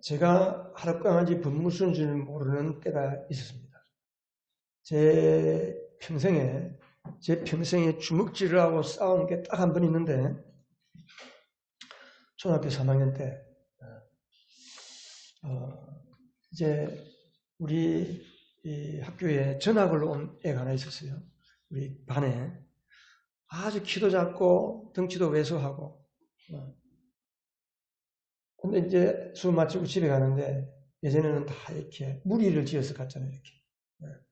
제가 하룻강아지 분무수인 줄 모르는 때가 있었습니다. 제 평생에 주먹질을 하고 싸운 게 딱 한 번 있는데, 초등학교 3학년 때, 이제 우리 이 학교에 전학을 온 애가 하나 있었어요. 우리 반에. 아주 키도 작고 덩치도 왜소하고. 근데 이제 수업 마치고 집에 가는데, 예전에는 다 이렇게 무리를 지어서 갔잖아요. 이렇게.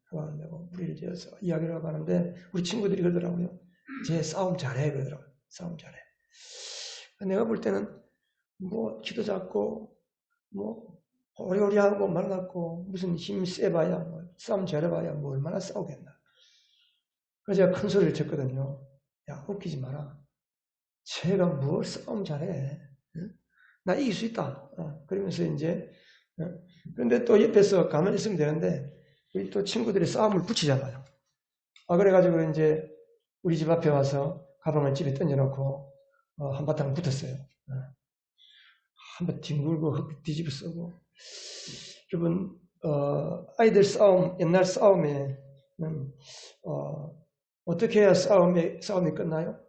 가방을 메고 무리를 지어서 이야기를 하고 하는데, 우리 친구들이 그러더라고요. 쟤 싸움 잘해. 그러더라고요. 싸움 잘해. 내가 볼 때는 뭐 키도 작고 뭐 오리오리하고 말랐고 무슨 힘 세봐야 뭐 싸움 잘해봐야 뭐 얼마나 싸우겠나. 그래서 제가 큰 소리를 쳤거든요. 야, 웃기지 마라. 쟤가 뭘 싸움 잘해. 나 이길 수 있다. 그러면서 이제 그런데 또 옆에서 가만히 있으면 되는데 우리 또 친구들이 싸움을 붙이잖아요. 그래가지고 이제 우리 집 앞에 와서 가방을 집에 던져놓고 한바탕 붙었어요. 한번 뒹굴고 흙 뒤집어 쓰고. 여러분, 아이들 싸움, 옛날 싸움에는 어떻게 해야 싸움이 끝나요?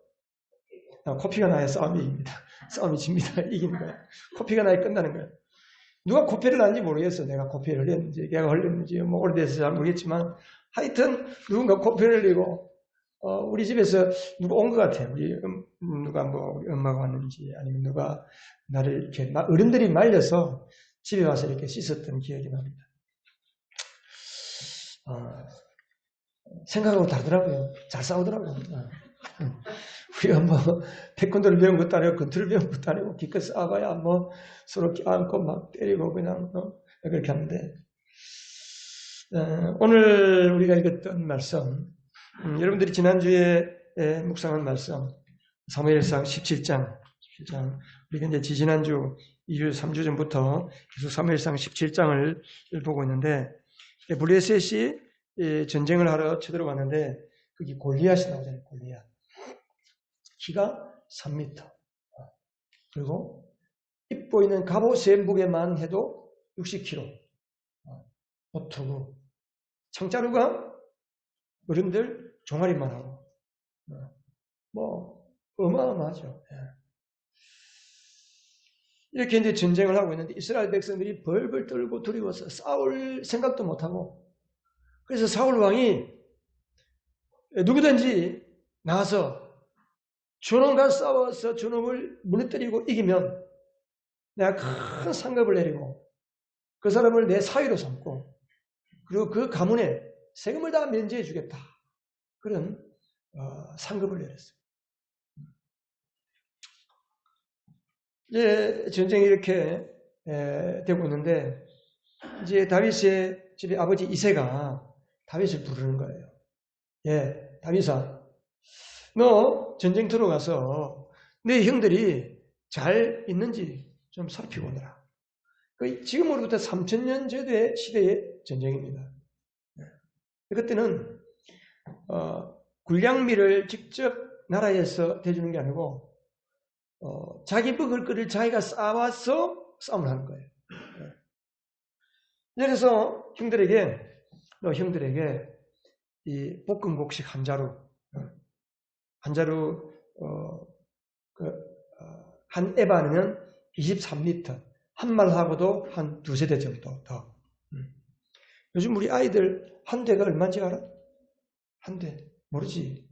코피가 나야 싸움이 이깁니다. 싸움이 집니다. 이기는 거예요. 코피가 나야 끝나는 거예요. 누가 코피를 났는지 모르겠어요. 내가 코피를 흘렸는지, 걔가 흘렸는지, 뭐 오래돼서 잘 모르겠지만, 하여튼 누군가 코피를 흘리고, 우리 집에서 누가 온 것 같아요. 누가 뭐 우리 엄마가 왔는지, 아니면 누가 나를 이렇게 어른들이 말려서 집에 와서 이렇게 씻었던 기억이 납니다. 생각하고 다르더라고요. 잘 싸우더라고요. 우리가 뭐 태권도를 배운 것도 아니고 권투를 배운 것도 아니고 기껏 싸워봐야 뭐 서로 껴안고 막 때리고 그냥 그렇게 하는데, 오늘 우리가 읽었던 말씀, 여러분들이 지난주에 묵상한 말씀, 사무엘상 17장, 우리가 이제 지난주 2주, 3주 전부터 계속 사무엘상 17장을 보고 있는데, 블레셋이 전쟁을 하러 쳐들어갔는데, 거기 골리앗이 나오잖아요. 골리앗. 키가 3m. 그리고 입 보이는 갑옷의 무게만 해도 60kg. 보투구. 창자루가 어른들 종아리만 하고. 뭐, 어마어마하죠. 이렇게 이제 전쟁을 하고 있는데, 이스라엘 백성들이 벌벌 떨고 두려워서 싸울 생각도 못하고, 그래서 사울 왕이 누구든지 나와서 저놈과 싸워서 저놈을 무너뜨리고 이기면 내가 큰 상급을 내리고 그 사람을 내 사위로 삼고 그리고 그 가문에 세금을 다 면제해 주겠다. 그런 상급을 내렸어요. 이제 전쟁이 이렇게 되고 있는데, 이제 다윗의 집에 아버지 이새가 다윗을 부르는 거예요. 예, 다윗아, 너 전쟁터로 가서 내 형들이 잘 있는지 좀 살피고 오너라. 지금으로부터 3000년 시대의 전쟁입니다. 그때는 군량미를 직접 나라에서 대주는 게 아니고 자기 먹을 거를 자기가 쌓아와서 싸움을 하는 거예요. 그래서 형들에게 이 볶음곡식 한 자루, 한 에바는 23리터, 한 말하고도 한 두세 대 정도 더. 요즘 우리 아이들 한 대가 얼마인지 알아? 한 대. 모르지.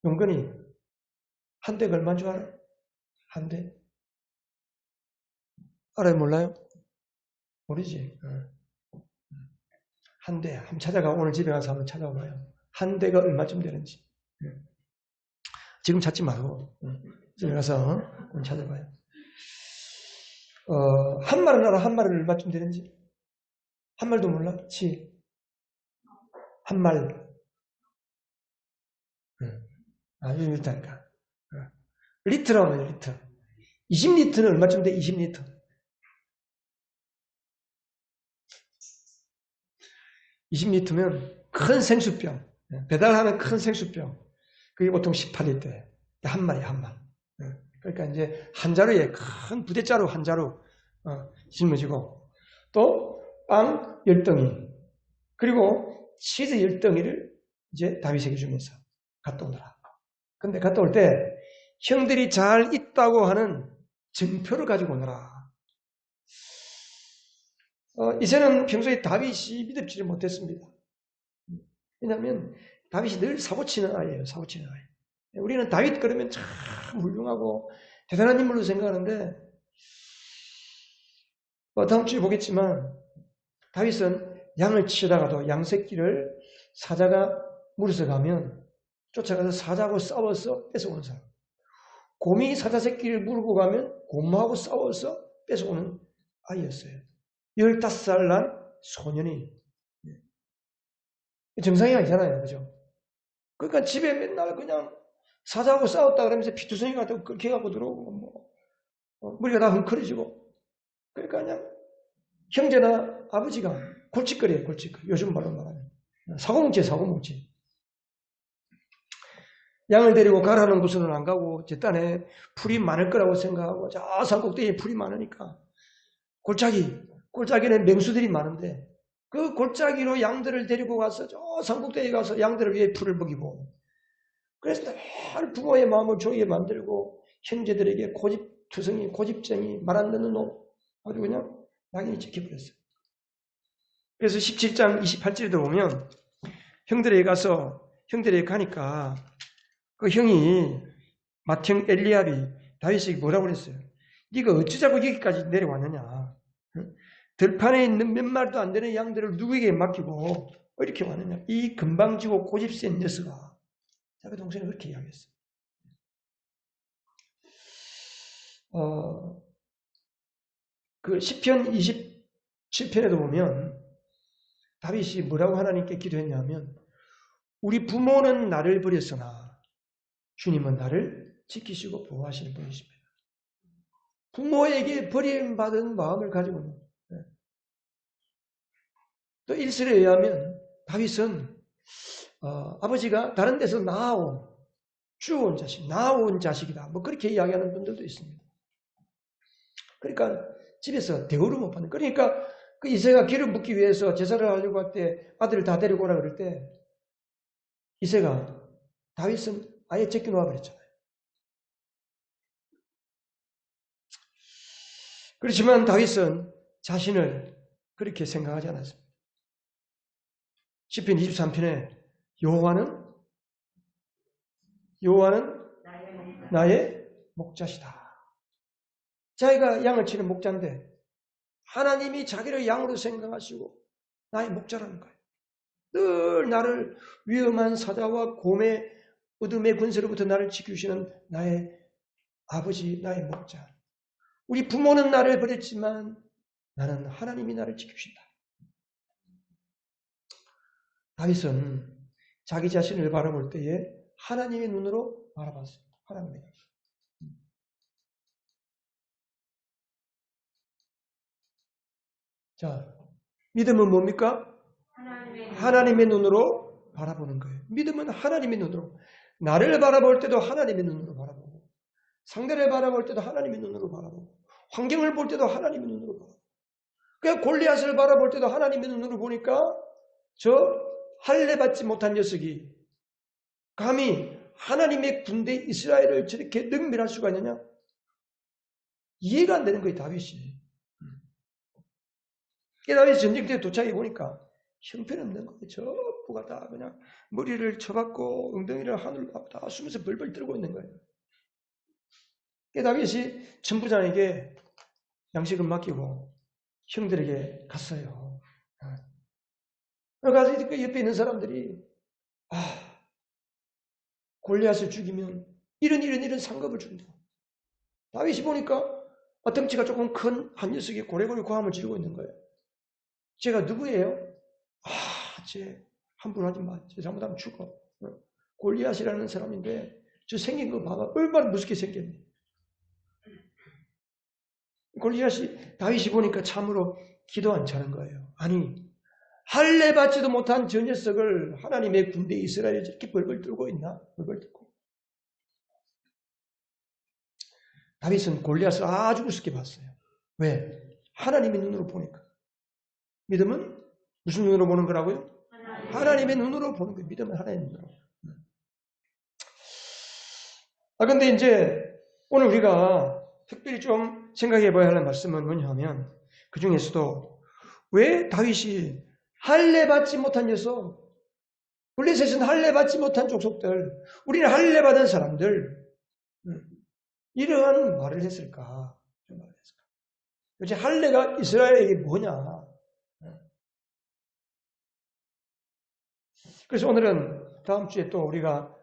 용건이 한 대가 얼마인 줄 알아? 한 대. 알아요? 몰라요? 모르지. 한 대. 한번 찾아가. 오늘 집에 가서 한번 찾아봐요. 한 대가 얼마쯤 되는지. 지금 찾지 말고 집에 가서 한번 찾아봐요. 한 말은 알아? 한 말은 얼마쯤 되는지? 한 말도 몰라? 한 말. 아주 일단가. 리터라고 해요, 리터. 20리터는 얼마쯤 돼? 20리터. 20리터면 큰 생수병. 배달하는 큰 생수병. 그게 보통 18리터예요. 한 마리, 한 말. 그러니까 이제 한 자루에 큰 부대자루 한 자루, 짊어지고 또 빵 10덩이 그리고 치즈 10덩이를 이제 다윗에게 주면서 갔다 오더라. 근데 갔다 올 때 형들이 잘 있다고 하는 증표를 가지고 오너라. 이제는 평소에 다윗이 믿음지를 못했습니다. 왜냐하면 다윗이 늘 사고치는 아이예요. 사고치는 아이. 우리는 다윗 그러면 참 훌륭하고 대단한 인물로 생각하는데 다음 주에 보겠지만 다윗은 양을 치다가도 양 새끼를 사자가 물어서 가면 쫓아가서 사자하고 싸워서 뺏어오는 사람. 곰이 사자 새끼를 물고 가면 곰하고 싸워서 뺏어오는 아이였어요. 15살 난 소년이. 정상이 아니잖아요. 그죠? 그러니까 집에 맨날 그냥 사자하고 싸웠다 그러면서 피투성이 같은 거 그렇게 갖고 들어오고, 머리가 다 헝클어지고. 그러니까 그냥 형제나 아버지가 골칫거리예요, 골칫거리. 요즘 말로 말하면. 사고뭉치예요, 사고뭉치. 양을 데리고 가라는 곳으로는 안 가고, 제 딴에 풀이 많을 거라고 생각하고, 저 산꼭대기에 풀이 많으니까, 골짜기는 맹수들이 많은데, 그 골짜기로 양들을 데리고 가서 저 산꼭대기에 가서 양들을 위해 풀을 먹이고, 그래서 늘 부모의 마음을 조이게 만들고, 형제들에게 고집투성이, 고집쟁이, 말 안 듣는 놈, 아주 그냥 낙인이 찍혀버렸어요. 그래서 17장 28절에 보면, 형들에게 가니까, 그 형이 맏형 엘리압이 다윗에게 뭐라고 그랬어요? 네가 어찌자고 여기까지 내려왔느냐? 들판에 있는 몇 마리도 안 되는 양들을 누구에게 맡기고 이렇게 왔느냐? 이 금방지고 고집센 녀석아. 자기 동생이 그렇게 이야기했어요. 그 시편 27편에도 보면 다윗이 뭐라고 하나님께 기도했냐면 우리 부모는 나를 버렸으나 주님은 나를 지키시고 보호하시는 분이십니다. 부모에게 버림받은 마음을 가지고 있는 거예요. 또 일설에 의하면 다윗은 아버지가 다른 데서 주워온 자식, 낳아온 자식이다. 뭐 그렇게 이야기하는 분들도 있습니다. 그러니까 집에서 대우를 못 받는. 그러니까 그 이새가 기름 붓기 위해서 제사를 하려고 할 때 아들을 다 데리고 오라 그럴 때 이새가 다윗은 아예 제껴놓아 버렸잖아요. 그렇지만 다윗은 자신을 그렇게 생각하지 않았습니다. 시편 23편에 여호와는 나의 목자시다. 자기가 양을 치는 목자인데 하나님이 자기를 양으로 생각하시고 나의 목자라는 거예요. 늘 나를 위험한 사자와 곰의 어둠의 권세로부터 나를 지키시는 나의 아버지, 나의 목자. 우리 부모는 나를 버렸지만 나는 하나님이 나를 지키신다. 다윗은 자기 자신을 바라볼 때에 하나님의 눈으로 바라봤어요. 하나님의 눈. 자, 믿음은 뭡니까? 하나님의 눈으로 바라보는 거예요. 믿음은 하나님의 눈으로. 나를 바라볼 때도 하나님의 눈으로 바라보고, 상대를 바라볼 때도 하나님의 눈으로 바라보고, 환경을 볼 때도 하나님의 눈으로 바라보고. 그러니까 골리앗을 바라볼 때도 하나님의 눈으로 보니까 저 할례 받지 못한 녀석이 감히 하나님의 군대 이스라엘을 저렇게 능멸할 수가 있느냐? 이해가 안 되는 거예요, 다윗이. 다윗이 전쟁터에 도착해 보니까 형편없는 거예요. 전부가 다 그냥 머리를 쳐박고 엉덩이를 하늘로 다 숨에서 벌벌 떨고 있는 거예요. 다윗이 천부장에게 양식을 맡기고 형들에게 갔어요. 그래서 그 옆에 있는 사람들이 골리앗을 죽이면 이런 상급을 준다. 다윗이 보니까 덩치가 조금 큰 한 녀석이 고래고래 고함을 지르고 있는 거예요. 제가 누구예요? 쟤 함부로 하지 마. 쟤 잘못하면 죽어. 골리앗이라는 사람인데 저 생긴 거 봐봐. 얼마나 무섭게 생겼니? 골리앗이 다윗이 보니까 참으로 기도 안 차는 거예요. 아니 할례 받지도 못한 저 녀석을 하나님의 군대 이스라엘이 저렇게 벌벌 떨고 있나? 벌벌 떨고. 다윗은 골리앗을 아주 우습게 봤어요. 왜? 하나님의 눈으로 보니까. 믿음은 무슨 눈으로 보는 거라고요? 하나님의 눈으로 보는 거예요. 믿음은 하나님의 눈으로. 근데 이제 오늘 우리가 특별히 좀 생각해 봐야 할 말씀은 뭐냐 하면 그 중에서도 왜 다윗이 할례 받지 못한 녀석, 블레셋은 할례 받지 못한 족속들, 우리는 할례 받은 사람들 이러한 말을 했을까? 도대체 할례가 이스라엘에게 뭐냐? 그래서 오늘은 다음 주에 또 우리가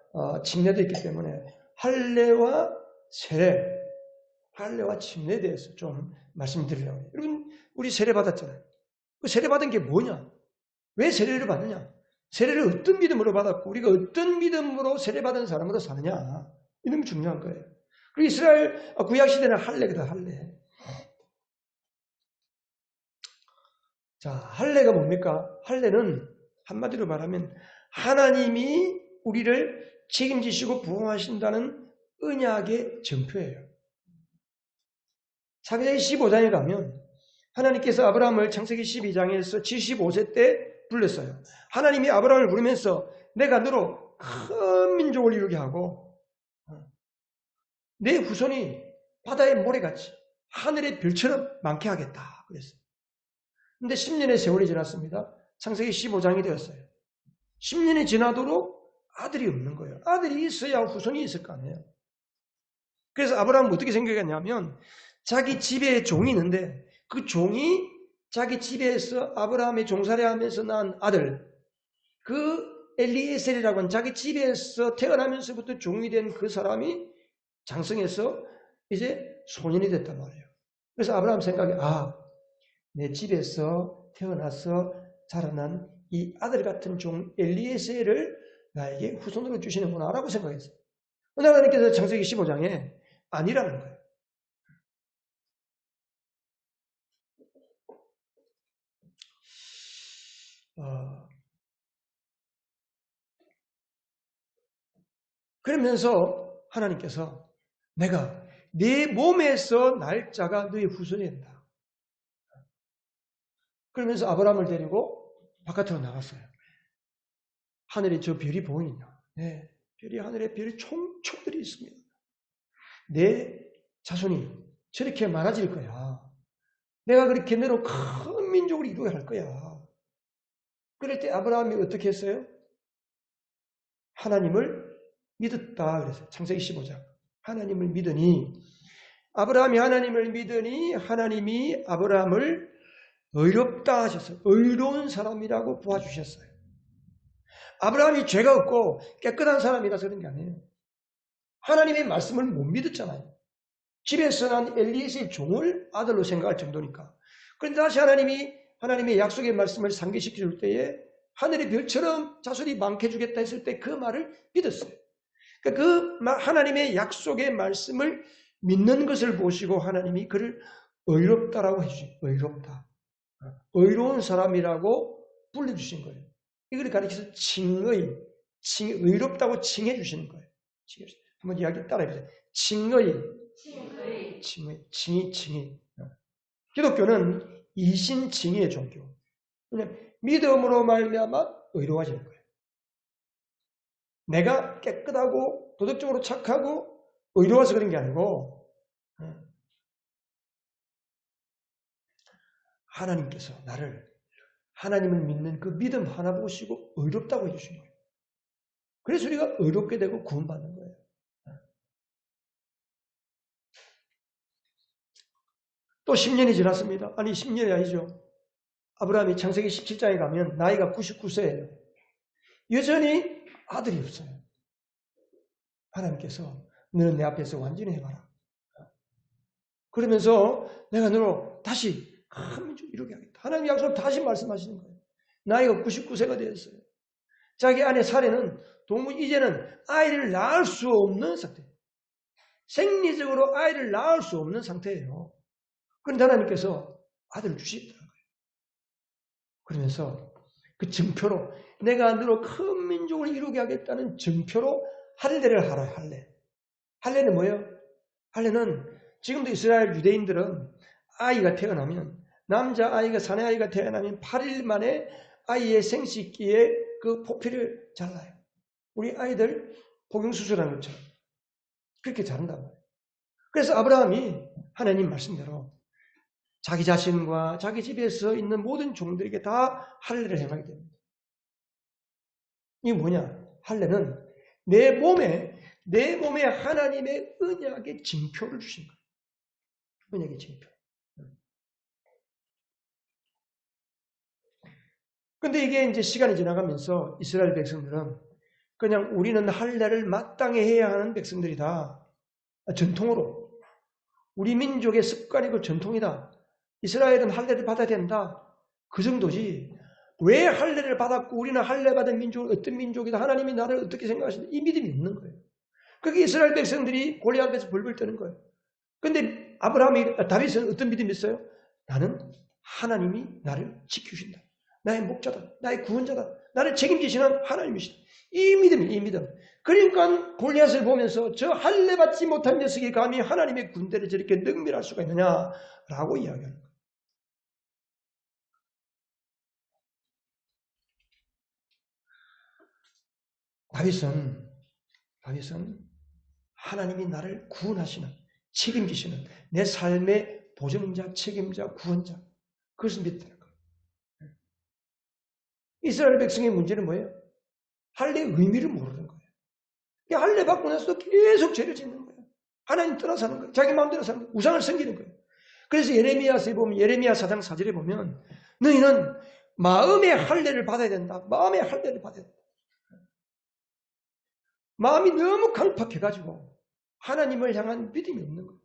침례도 있기 때문에 할례와 세례, 할례와 침례에 대해서 좀 말씀드리려고 해요. 여러분, 우리 세례 받았잖아요. 그 세례 받은 게 뭐냐? 왜 세례를 받느냐? 세례를 어떤 믿음으로 받았고 우리가 어떤 믿음으로 세례 받은 사람으로 사느냐? 이런 게 중요한 거예요. 그리고 이스라엘 구약 시대는 할례거든, 할례. 자, 할례가 뭡니까? 할례는 한마디로 말하면 하나님이 우리를 책임지시고 부흥하신다는 언약의 증표예요. 창세기 15장에 가면 하나님께서 아브라함을 창세기 12장에서 75세 때 불렀어요. 하나님이 아브라함을 부르면서 내가 너로 큰 민족을 이루게 하고 내 후손이 바다의 모래같이 하늘의 별처럼 많게 하겠다 그랬어요. 근데 10년의 세월이 지났습니다. 창세기 15장이 되었어요. 10년이 지나도록 아들이 없는 거예요. 아들이 있어야 후손이 있을 거 아니에요. 그래서 아브라함은 어떻게 생각했냐면 자기 집에 종이 있는데 그 종이 자기 집에서 아브라함의 종살이 하면서 낳은 아들, 그 엘리에셀이라고 하는 자기 집에서 태어나면서부터 종이 된 그 사람이 장성해서 이제 소년이 됐단 말이에요. 그래서 아브라함 생각에 내 집에서 태어나서 자라난 이 아들 같은 종 엘리에셀을 나에게 후손으로 주시는구나 라고 생각했어요. 그러나 하나님께서 창세기 15장에 아니라는 거예요. 그러면서 하나님께서 내가 네 몸에서 날짜가 너의 후손이 된다. 그러면서 아브라함을 데리고 바깥으로 나갔어요. 하늘에 저 별이 보이냐? 네, 별이 하늘에 별이 총총들이 있습니다. 내 자손이 저렇게 많아질 거야. 내가 그렇게 너로 큰 민족을 이루게 할 거야. 그럴 때 아브라함이 어떻게 했어요? 하나님을 믿었다 그랬어요. 창세기 15장. 하나님을 믿으니 아브라함이 하나님을 믿으니 하나님이 아브라함을 의롭다 하셨어요. 의로운 사람이라고 보아주셨어요. 아브라함이 죄가 없고 깨끗한 사람이라서 그런 게 아니에요. 하나님의 말씀을 못 믿었잖아요. 집에서 난 엘리에셀 종을 아들로 생각할 정도니까. 그런데 다시 하나님의 약속의 말씀을 상기시켜 줄 때에 하늘의 별처럼 자손이 많게 주겠다 했을 때 그 말을 믿었어요. 그러니까 그 하나님의 약속의 말씀을 믿는 것을 보시고 하나님이 그를 의롭다라고 해주신 의롭다. 의로운 사람이라고 불러주신 거예요. 이걸 가리켜서 의롭다고 칭해 주시는 거예요. 한번 이야기 따라해보세요. 칭의. 기독교는 이신칭의의 종교. 그냥 믿음으로 말미암아 의로워지는 거예요. 내가 깨끗하고 도덕적으로 착하고 의로워서 그런 게 아니고 하나님께서 나를 하나님을 믿는 그 믿음 하나 보시고 의롭다고 해주신 거예요. 그래서 우리가 의롭게 되고 구원받는 거예요. 또 10년이 지났습니다. 아니 10년이 아니죠. 아브라함이 창세기 17장에 가면 나이가 99세예요. 여전히 아들이 없어요. 하나님께서 너는 내 앞에서 완전히 해봐라. 그러면서 내가 너로 다시 큰 민족 이루게 하겠다. 하나님 약속을 다시 말씀하시는 거예요. 나이가 99세가 되었어요. 자기 아내 사례는 도무지 이제는 아이를 낳을 수 없는 상태. 생리적으로 아이를 낳을 수 없는 상태예요. 그런데 하나님께서 아들을 주시겠다는 거예요. 그러면서 그 증표로 내가 너로 큰 민족을 이루게 하겠다는 증표로 할례를 하라. 할례는 뭐예요? 할례는 지금도 이스라엘 유대인들은 아이가 태어나면, 남자아이가 사내아이가 태어나면 8일 만에 아이의 생식기에 그 포피를 잘라요. 우리 아이들 복용수술하는 것처럼 그렇게 자른단 말이에요. 그래서 아브라함이 하나님 말씀대로 자기 자신과 자기 집에서 있는 모든 종들에게 다 할례를 행하게 됩니다. 이게 뭐냐? 할례는 내 몸에 하나님의 언약의 징표를 주신 거예요. 언약의 징표. 근데 이게 이제 시간이 지나가면서 이스라엘 백성들은 그냥 우리는 할례를 마땅히 해야 하는 백성들이다. 전통으로. 우리 민족의 습관이고 전통이다. 이스라엘은 할례를 받아야 된다. 그 정도지. 왜 할례를 받았고 우리는 할례 받은 민족은 어떤 민족이다. 하나님이 나를 어떻게 생각하시는지 이 믿음이 없는 거예요. 그게 이스라엘 백성들이 골리앗 앞에서 벌벌 떠는 거예요. 근데 다윗은 어떤 믿음이 있어요? 나는 하나님이 나를 지키신다. 나의 목자다. 나의 구원자다. 나를 책임지시는 하나님이시다. 이 믿음. 그러니까 골리앗을 보면서 저 할례 받지 못한 녀석이 감히 하나님의 군대를 저렇게 능멸할 수가 있느냐라고 이야기하는 거예요. 다윗은 하나님이 나를 구원하시는, 책임지시는 내 삶의 보존자, 책임자, 구원자, 그것을 믿다는 거예요. 이스라엘 백성의 문제는 뭐예요? 할례의 의미를 모르는 거예요. 할례 받고 나서도 계속 죄를 짓는 거예요. 하나님 떠나 사는 거예요. 자기 마음대로 사는 거예요. 우상을 섬기는 거예요. 그래서 예레미야서에 보면, 예레미야 4장 4절에 보면 너희는 마음의 할례를 받아야 된다. 마음의 할례를 받아야 된다. 마음이 너무 강팍해가지고 하나님을 향한 믿음이 없는 거예요.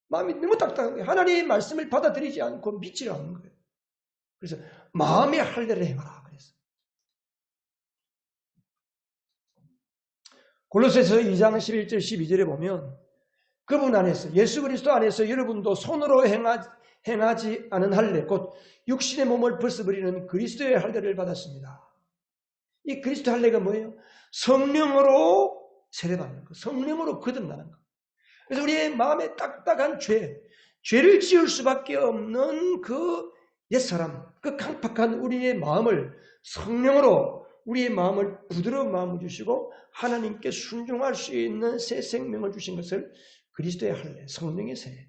마음이 너무 딱딱한 거예요. 하나님의 말씀을 받아들이지 않고 믿지 않는 거예요. 그래서 마음의 할례를 행하라 그랬어요. 골로새서 2장 11절 12절에 보면 그분 안에서, 예수 그리스도 안에서 여러분도 손으로 행하지 않은 할례, 곧 육신의 몸을 벗어버리는 그리스도의 할례를 받았습니다. 이 그리스도 할례가 뭐예요? 성령으로 세례받는 거, 성령으로 거듭나는 거. 그래서 우리의 마음에 딱딱한 죄를 지을 수밖에 없는 그 옛사람, 그 강팍한 우리의 마음을 성령으로, 우리의 마음을 부드러운 마음을 주시고 하나님께 순종할 수 있는 새 생명을 주신 것을 그리스도의 할례, 성령의 세례.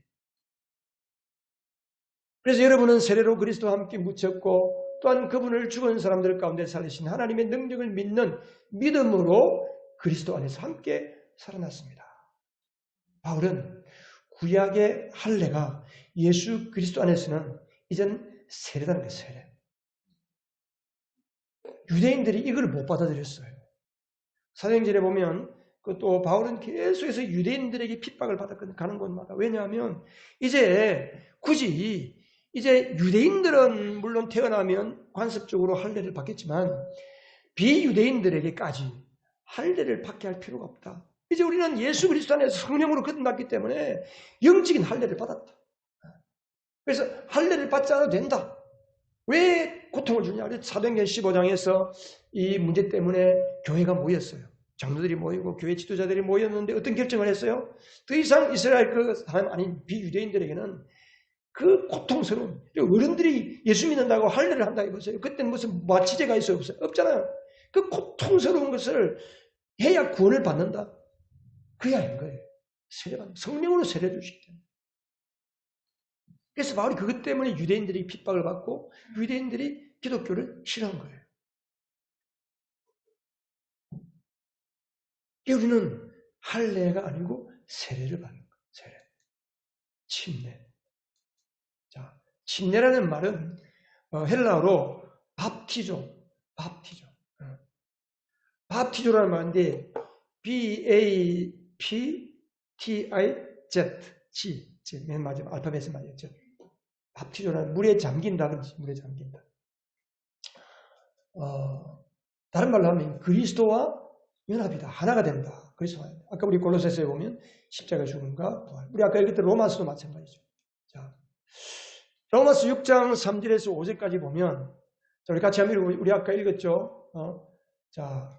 그래서 여러분은 세례로 그리스도와 함께 묻혔고 또한 그분을 죽은 사람들 가운데 살리신 하나님의 능력을 믿는 믿음으로 그리스도 안에서 함께 살아났습니다. 바울은 구약의 할례가 예수 그리스도 안에서는 이젠 세례라는 거예요. 세례. 유대인들이 이걸 못 받아들였어요. 사도행전에 보면 또 바울은 계속해서 유대인들에게 핍박을 받았거든요. 가는 곳마다. 왜냐하면 이제 굳이 유대인들은 물론 태어나면 관습적으로 할례를 받겠지만 비유대인들에게까지 할례를 받게 할 필요가 없다. 이제 우리는 예수 그리스도 안에서 성령으로 거듭났기 때문에 영적인 할례를 받았다. 그래서 할례를 받지 않아도 된다. 왜 고통을 주냐? 사도행전 15장에서 이 문제 때문에 교회가 모였어요. 장로들이 모이고 교회 지도자들이 모였는데 어떤 결정을 했어요? 더 이상 이스라엘 그 사람 아닌 비유대인들에게는 그 고통스러운, 어른들이 예수 믿는다고 할례를 한다고 해보세요. 그때는 무슨 마취제가 있어요? 없잖아요. 그 고통스러운 것을 해야 구원을 받는다. 그게 아닌 거예요. 세례받는, 성령으로 세례를 주시기 때문에. 그래서 바울이 그것 때문에 유대인들이 핍박을 받고 유대인들이 기독교를 싫어한 거예요. 우리는 할례가 아니고 세례를 받는 거예요. 세례. 침례. 자, 침례라는 말은 헬라어로 밥티조. 밥티조라는 말인데 B-A-P-T-I-Z 맨 마지막 알파벳은 맞았죠. 밥티조라는 물에 잠긴다 그러지. 물에 잠긴다. 다른 말로 하면 그리스도와 연합이다. 하나가 된다. 그래서 아까 우리 골로새서에 보면 십자가 죽음과 부활. 우리 아까 읽었던 로마서도 마찬가지죠. 자, 로마서 6장 3절에서 5절까지 보면 우리 같이 한번 우리 아까 읽었죠. 자,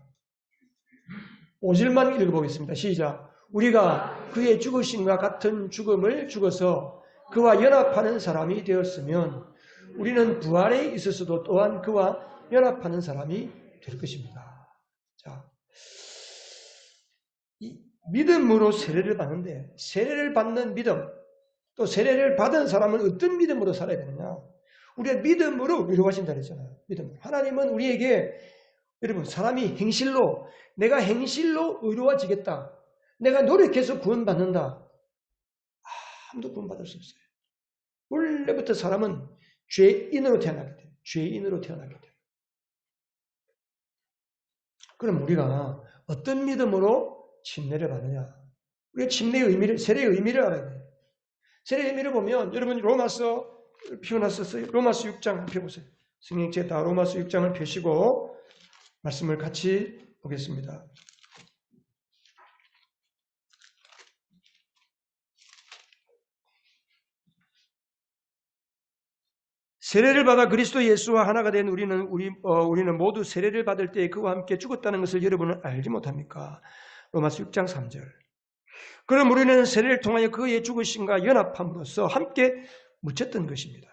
5절만 읽어보겠습니다. 시작. 우리가 그의 죽으심과 같은 죽음을 죽어서 그와 연합하는 사람이 되었으면 우리는 부활에 있어서도 또한 그와 연합하는 사람이 될 것입니다. 자, 이 믿음으로 세례를 받는데 세례를 받는 믿음, 또 세례를 받은 사람은 어떤 믿음으로 살아야 되느냐? 우리가 믿음으로 위로하신다 그랬잖아요. 믿음. 하나님은 우리에게 여러분 사람이 행실로 내가 행실로 의로워지겠다. 내가 노력해서 구원받는다. 아무도 구원받을 수 없어요. 원래부터 사람은 죄인으로 태어나게 돼요. 죄인으로 태어나게 돼요. 그럼 우리가 어떤 믿음으로 침례를 받느냐? 우리가 침례의 의미를, 세례의 의미를 알아야 돼요. 세례의 의미를 보면 여러분 로마서 피워놨었어요. 로마서 6장 펴보세요. 성경책 다 로마서 6장을 펴시고 말씀을 같이 보겠습니다. 세례를 받아 그리스도 예수와 하나가 된 우리는 모두 세례를 받을 때 그와 함께 죽었다는 것을 여러분은 알지 못합니까? 로마서 6장 3절. 그럼 우리는 세례를 통하여 그의 죽으심과 연합함으로써 함께 묻혔던 것입니다.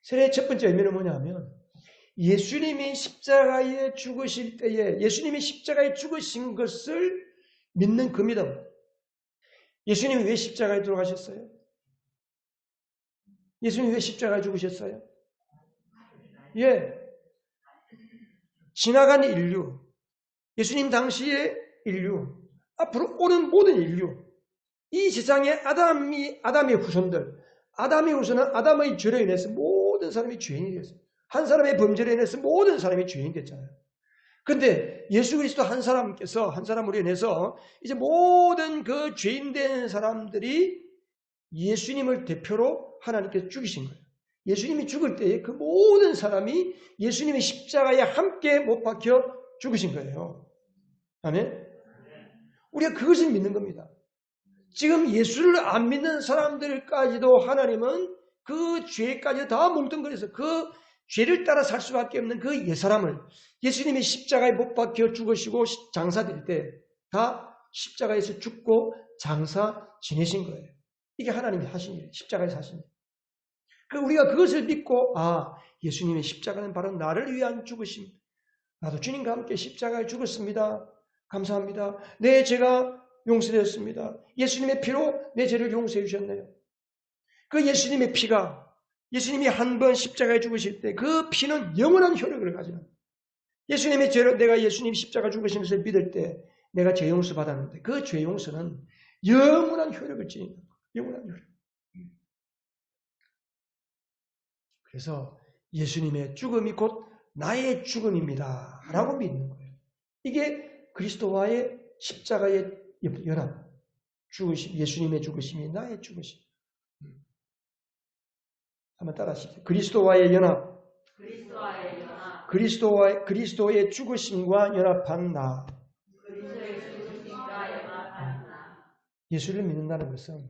세례의 첫 번째 의미는 뭐냐면 예수님이 십자가에 죽으실 때에 예수님이 십자가에 죽으신 것을 믿는 그 믿음. 예수님이 왜 십자가에 들어가셨어요? 예수님이 왜 십자가에 죽으셨어요? 예. 지나간 인류, 예수님 당시의 인류, 앞으로 오는 모든 인류, 이 세상의 아담의 후손들, 아담의 후손은 아담의 죄로 인해서 모든 사람이 죄인이 됐어요. 한 사람의 범죄로 인해서 모든 사람이 죄인이 됐잖아요. 그런데 예수 그리스도 한 사람으로 인해서 이제 모든 그 죄인된 사람들이 예수님을 대표로 하나님께서 죽이신 거예요. 예수님이 죽을 때에 그 모든 사람이 예수님의 십자가에 함께 못 박혀 죽으신 거예요. 아멘? 우리가 그것을 믿는 겁니다. 지금 예수를 안 믿는 사람들까지도 하나님은 그 죄까지 다 뭉뚱그려서 그 죄를 따라 살 수밖에 없는 그 옛사람을 예수님이 십자가에 못 박혀 죽으시고 장사될 때 다 십자가에서 죽고 장사 지내신 거예요. 이게 하나님이 하신 일, 십자가에서 하신 일. 우리가 그것을 믿고 예수님의 십자가는 바로 나를 위한 죽으심. 나도 주님과 함께 십자가에 죽었습니다. 감사합니다. 내 죄가 용서되었습니다. 예수님의 피로 내 죄를 용서해 주셨네요. 그 예수님의 피가 예수님이 한 번 십자가에 죽으실 때 그 피는 영원한 효력을 가지는 예수님의 죄로 내가 예수님 십자가 죽으신 것을 믿을 때 내가 죄 용서 받았는데 그 죄 용서는 영원한 효력을 지닌다. 영원한 효력. 그래서 예수님의 죽음이 곧 나의 죽음입니다. 라고 믿는 거예요. 이게 그리스도와의 십자가의 연합. 죽으심, 예수님의 죽으심이 나의 죽으심. 한번 따라 하십시오. 그리스도와의 연합. 그리스도의 죽으심과 연합한 나. 예수를 믿는다는 것은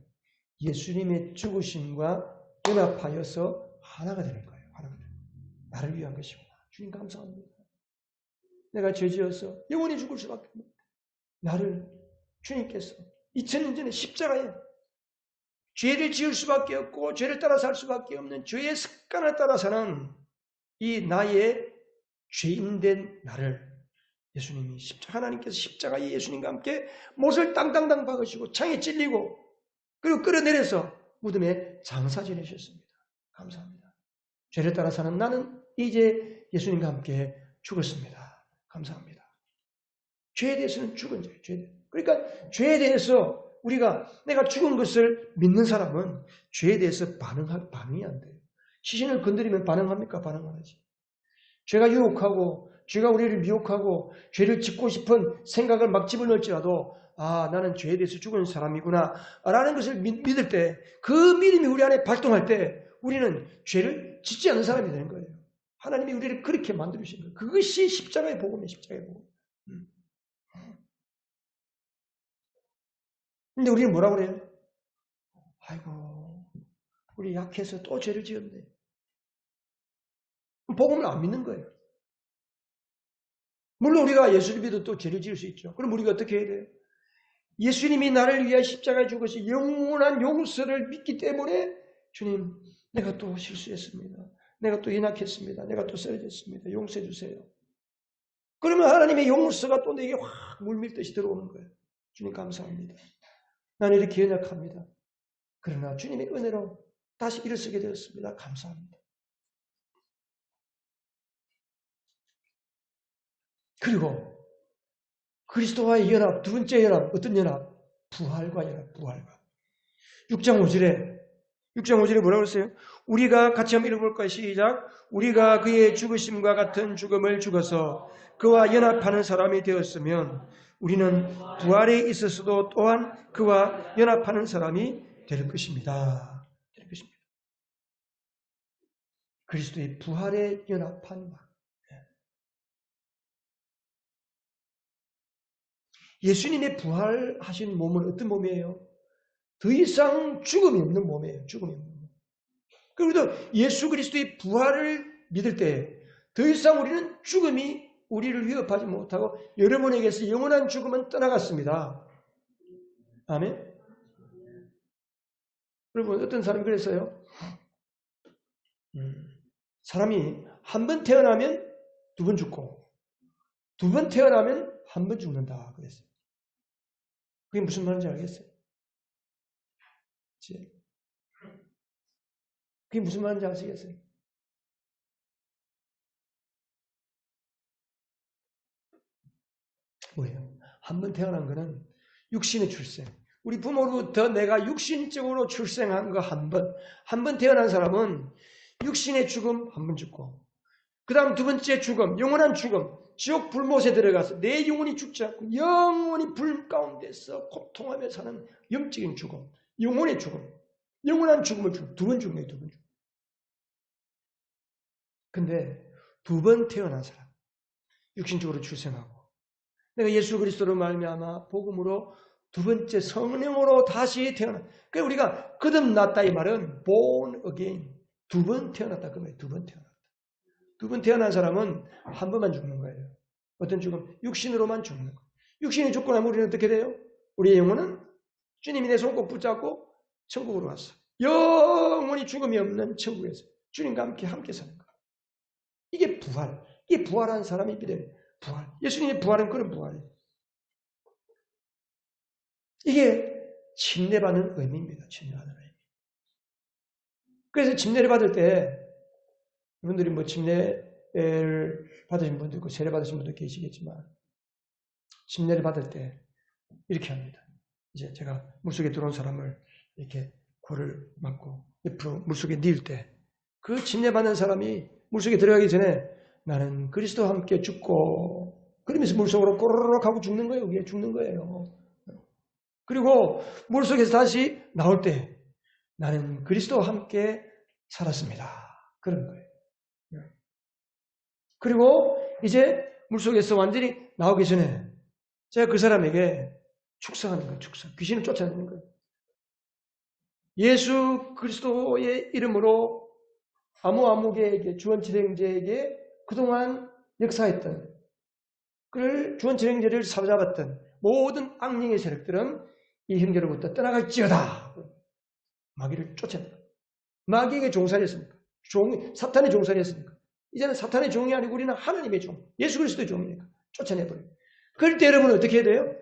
예수님의 죽으심과 연합하여서 하나가 되는 거예요. 하나가 되는 거예요. 나를 위한 것이구나. 주님 감사합니다. 내가 죄지어서 영원히 죽을 수밖에 없는 나를 주님께서 2000년 전에 십자가에 죄를 지을 수밖에 없고 죄를 따라 살 수밖에 없는 죄의 습관을 따라 사는 이 나의 죄인된 나를 예수님이 하나님께서 십자가에 예수님과 함께 못을 땅땅땅 박으시고 창에 찔리고 그리고 끌어내려서 무덤에 장사 지내셨습니다. 감사합니다. 죄를 따라 사는 나는 이제 예수님과 함께 죽었습니다. 감사합니다. 죄에 대해서는 죽은 죄. 그러니까 죄에 대해서 내가 죽은 것을 믿는 사람은 죄에 대해서 반응이 안 돼요. 시신을 건드리면 반응합니까? 반응 안 하지. 죄가 유혹하고 죄가 우리를 미혹하고 죄를 짓고 싶은 생각을 막 집어넣을지라도 나는 죄에 대해서 죽은 사람이구나 라는 것을 믿을 때 그 믿음이 우리 안에 발동할 때 우리는 죄를 짓지 않는 사람이 되는 거예요. 하나님이 우리를 그렇게 만들어주신 거예요. 그것이 십자가의 복음이에요. 십자가의 복음. 근데 우리는 뭐라고 그래요? 아이고 우리 약해서 또 죄를 지었네. 복음을 안 믿는 거예요. 물론 우리가 예수를 믿어도 또 죄를 지을 수 있죠. 그럼 우리가 어떻게 해야 돼요? 예수님이 나를 위하여 십자가에 죽으신 영원한 용서를 믿기 때문에 주님, 내가 또 실수했습니다. 내가 또 연약했습니다. 내가 또 쓰러졌습니다. 용서해 주세요. 그러면 하나님의 용서가 또 내게 확 물밀듯이 들어오는 거예요. 주님 감사합니다. 나는 이렇게 연약합니다. 그러나 주님의 은혜로 다시 일어서게 되었습니다. 감사합니다. 그리고 그리스도와의 연합, 두 번째 연합, 어떤 연합? 부활과 연합, 부활과. 6장 5절에 뭐라고 했어요? 우리가 같이 한번 읽어볼까요? 시작. 우리가 그의 죽으심과 같은 죽음을 죽어서 그와 연합하는 사람이 되었으면 우리는 부활에 있어서도 또한 그와 연합하는 사람이 될 것입니다. 될 것입니다. 그리스도의 부활에 연합한 바. 예수님의 부활하신 몸은 어떤 몸이에요? 더 이상 죽음이 없는 몸이에요. 죽음이 없는 몸. 그리고 예수 그리스도의 부활을 믿을 때 더 이상 우리는 죽음이 우리를 위협하지 못하고 여러분에게서 영원한 죽음은 떠나갔습니다. 아멘. 여러분 어떤 사람이 그랬어요? 사람이 한 번 태어나면 두 번 죽고 두 번 태어나면 한 번 죽는다 그랬어요. 그게 무슨 말인지 알겠어요? 그게 무슨 말인지 아시겠어요? 뭐예요? 한 번 태어난 거는 육신의 출생. 우리 부모로부터 내가 육신적으로 출생한 거 한 번 태어난 사람은 육신의 죽음 한 번 죽고, 그 다음 두 번째 죽음, 영원한 죽음, 지옥 불못에 들어가서 내 영혼이 죽지 않고 영원히 불 가운데서 고통하며 사는 영적인 죽음, 영혼의 죽음, 영원한 죽음을 두 번 죽는 거예요, 두 번 죽음. 근데 두 번 태어난 사람, 육신적으로 출생하고 내가 예수 그리스도로 말미암아 복음으로 두 번째 성령으로 다시 태어나. 그러니까 우리가 거듭났다 이 말은 born again, 두 번 태어났다 그 말이에요. 두 번 태어났다. 두 번 태어난 사람은 한 번만 죽는 거예요. 어떤 죽음? 육신으로만 죽는 거예요. 육신이 죽고 나면 우리는 어떻게 돼요? 우리의 영혼은 주님이 내 손 꼭 붙잡고 천국으로 갔어. 영원히 죽음이 없는 천국에서 주님과 함께 사는 거예요. 이게 부활. 이게 부활한 사람이 믿어요. 부활. 예수님의 부활은 그런 부활이에요. 이게 침례받는 의미입니다. 침례받는 의미. 그래서 침례를 받을 때 여러분들이 뭐 침례를 받으신 분도 있고 세례 받으신 분도 계시겠지만 침례를 받을 때 이렇게 합니다. 이제 제가 물속에 들어온 사람을 이렇게 코를 막고 옆으로 물속에 닐 때 그 침례받는 사람이 물속에 들어가기 전에 나는 그리스도와 함께 죽고 그러면서 물속으로 꼬르륵 하고 죽는 거예요. 그게 죽는 거예요. 그리고 물속에서 다시 나올 때 나는 그리스도와 함께 살았습니다. 그런 거예요. 그리고 이제 물속에서 완전히 나오기 전에 제가 그 사람에게 축사하는 거예요. 축사. 귀신을 쫓아내는 거예요. 예수 그리스도의 이름으로 아무개에게 주원치령제에게 그동안 역사했던 그를 주원치령제를 사로잡았던 모든 악령의 세력들은 이 형제로부터 떠나갈지어다. 마귀를 쫓아낸다. 마귀에게 종살이했으니까. 사탄의 종살이했으니까. 이제는 사탄의 종이 아니고 우리는 하나님의 종, 예수 그리스도의 종이니까 쫓아내버려요. 그럴 때 여러분은 어떻게 해야 돼요?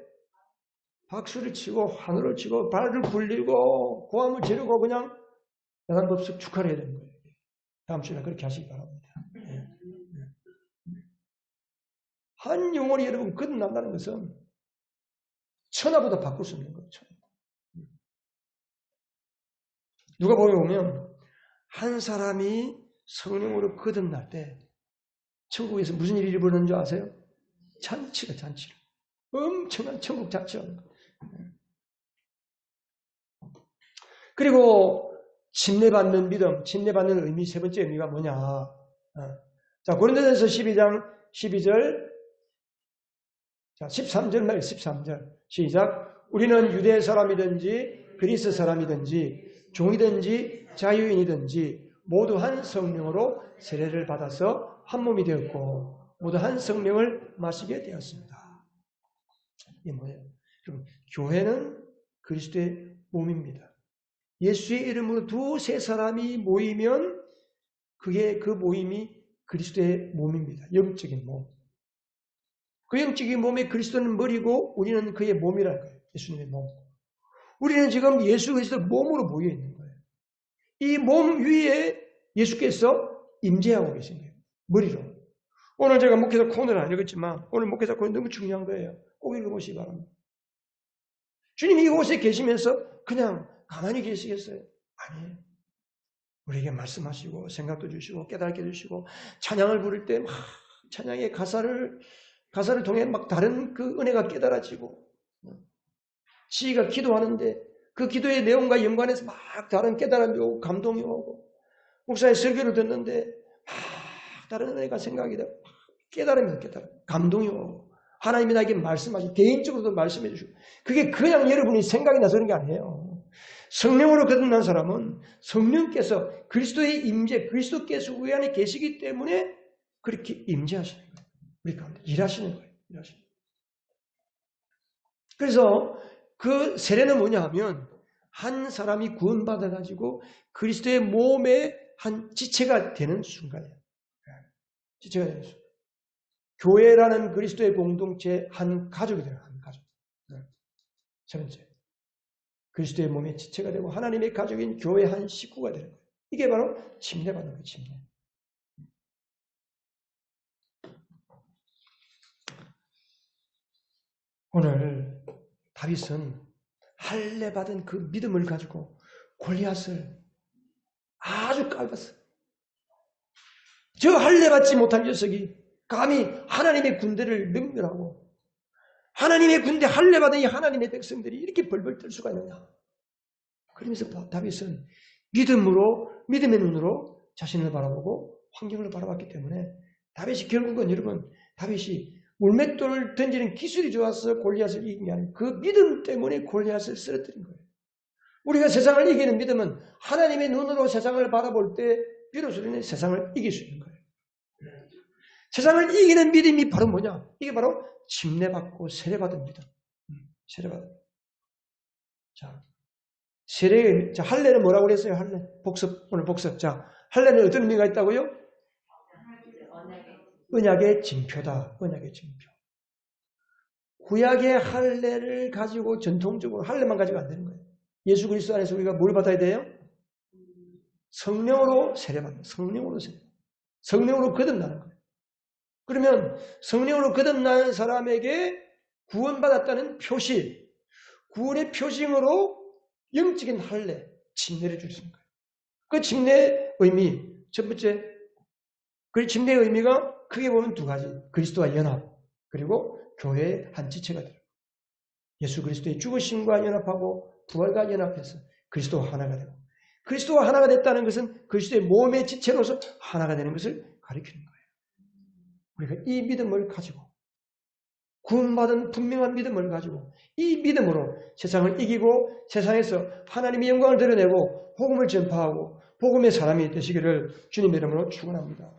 박수를 치고 하늘을 치고 발을 굴리고 고함을 지르고 그냥 야단법석 축하를 해야 되는 거예요. 다음 주에 그렇게 하시기 바랍니다. 한 영혼이 여러분 거듭난다는 것은 천하보다 바꿀 수 없는 거예요. 누가 보면 한 사람이 성령으로 거듭날 때 천국에서 무슨 일이 일어나는 줄 아세요? 잔치가. 엄청난 천국 잔치가. 그리고 침례받는 믿음, 침례받는 의미, 세 번째 의미가 뭐냐. 자, 고린도전서 12장 12절, 자, 13절 말이에요. 13절. 시작. 우리는 유대 사람이든지 그리스 사람이든지 종이든지 자유인이든지 모두 한 성령으로 세례를 받아서 한 몸이 되었고 모두 한 성령을 마시게 되었습니다. 이게 뭐예요? 그럼 교회는 그리스도의 몸입니다. 예수의 이름으로 두세 사람이 모이면 그 모임이 그리스도의 몸입니다. 영적인 몸. 그 영적인 몸에 그리스도는 머리고 우리는 그의 몸이라는 거예요. 예수님의 몸. 우리는 지금 예수 그리스도 몸으로 모여 있는 거예요. 이 몸 위에 예수께서 임재하고 계신 거예요. 머리로. 오늘 제가 목회자 코너를 안 읽었지만 오늘 목회자 코너 너무 중요한 거예요. 꼭 읽어보시기 바랍니다. 주님이 이곳에 계시면서 그냥 가만히 계시겠어요? 아니에요. 우리에게 말씀하시고 생각도 주시고 깨닫게 해주시고 찬양을 부를 때 막 찬양의 가사를 통해 막 다른 그 은혜가 깨달아지고 지희가 기도하는데 그 기도의 내용과 연관해서 막 다른 깨달음이 오고 감동이 오고 목사의 설교를 듣는데 막 다른 은혜가 생각이 되고 깨달음이 감동이 오고 하나님이 나에게 말씀하시고 개인적으로도 말씀해 주시고 그게 그냥 여러분이 생각이 나서 그런 게 아니에요. 성령으로 거듭난 사람은 성령께서 그리스도의 임재, 그리스도께서 우리 안에 계시기 때문에 그렇게 임재하시는 거예요. 우리 가운데 일하시는 거예요. 일하시는 거예요. 그래서 그 세례는 뭐냐 하면 한 사람이 구원받아가지고 그리스도의 몸의 한 지체가 되는 순간이에요. 지체가 되는 순간. 교회라는 그리스도의 공동체 한 가족이 되는 한 가족. 세 번째. 그리스도의 몸의 지체가 되고 하나님의 가족인 교회 한 식구가 되는 거예요. 이게 바로 침례받는 거예요. 침례. 오늘 다윗은 할례 받은 그 믿음을 가지고 골리앗을 아주 깔봤어요. 저 할례 받지 못한 녀석이 감히 하나님의 군대를 능멸하고 하나님의 군대 할례 받은 이 하나님의 백성들이 이렇게 벌벌 떨 수가 있느냐. 그러면서 다윗은 믿음의 눈으로 자신을 바라보고 환경을 바라봤기 때문에 다윗이 결국은 여러분 다윗이 물맷돌을 던지는 기술이 좋아서 골리앗을 이긴 게 아니고 그 믿음 때문에 골리앗을 쓰러뜨린 거예요. 우리가 세상을 이기는 믿음은 하나님의 눈으로 세상을 바라볼 때 비로소 우리는 세상을 이길 수 있는 거예요. 세상을 이기는 믿음이 바로 뭐냐? 이게 바로 침례받고 세례받은 믿음. 세례받은. 자, 할례는 뭐라고 그랬어요? 할례. 오늘 복습. 자, 할례는 어떤 의미가 있다고요? 언약의 징표다. 언약의 징표. 구약의 할례를 가지고 전통적으로 할례만 가지고 안 되는 거예요. 예수 그리스도 안에서 우리가 뭘 받아야 돼요? 성령으로 세례받는. 성령으로 거듭나는 거예요. 그러면 성령으로 거듭나는 사람에게 구원받았다는 표시, 구원의 표징으로 영적인 할례, 침례를 주시는 거예요. 그 침례의 의미, 첫 번째, 그 침례의 의미가 크게 보면 두 가지. 그리스도와 연합, 그리고 교회의 한 지체가 돼요. 예수 그리스도의 죽으심과 연합하고 부활과 연합해서 그리스도와 하나가 되고 그리스도와 하나가 됐다는 것은 그리스도의 몸의 지체로서 하나가 되는 것을 가리키는 거예요. 우리가 이 믿음을 가지고 구원받은 분명한 믿음을 가지고 이 믿음으로 세상을 이기고 세상에서 하나님의 영광을 드러내고 복음을 전파하고 복음의 사람이 되시기를 주님의 이름으로 축원합니다.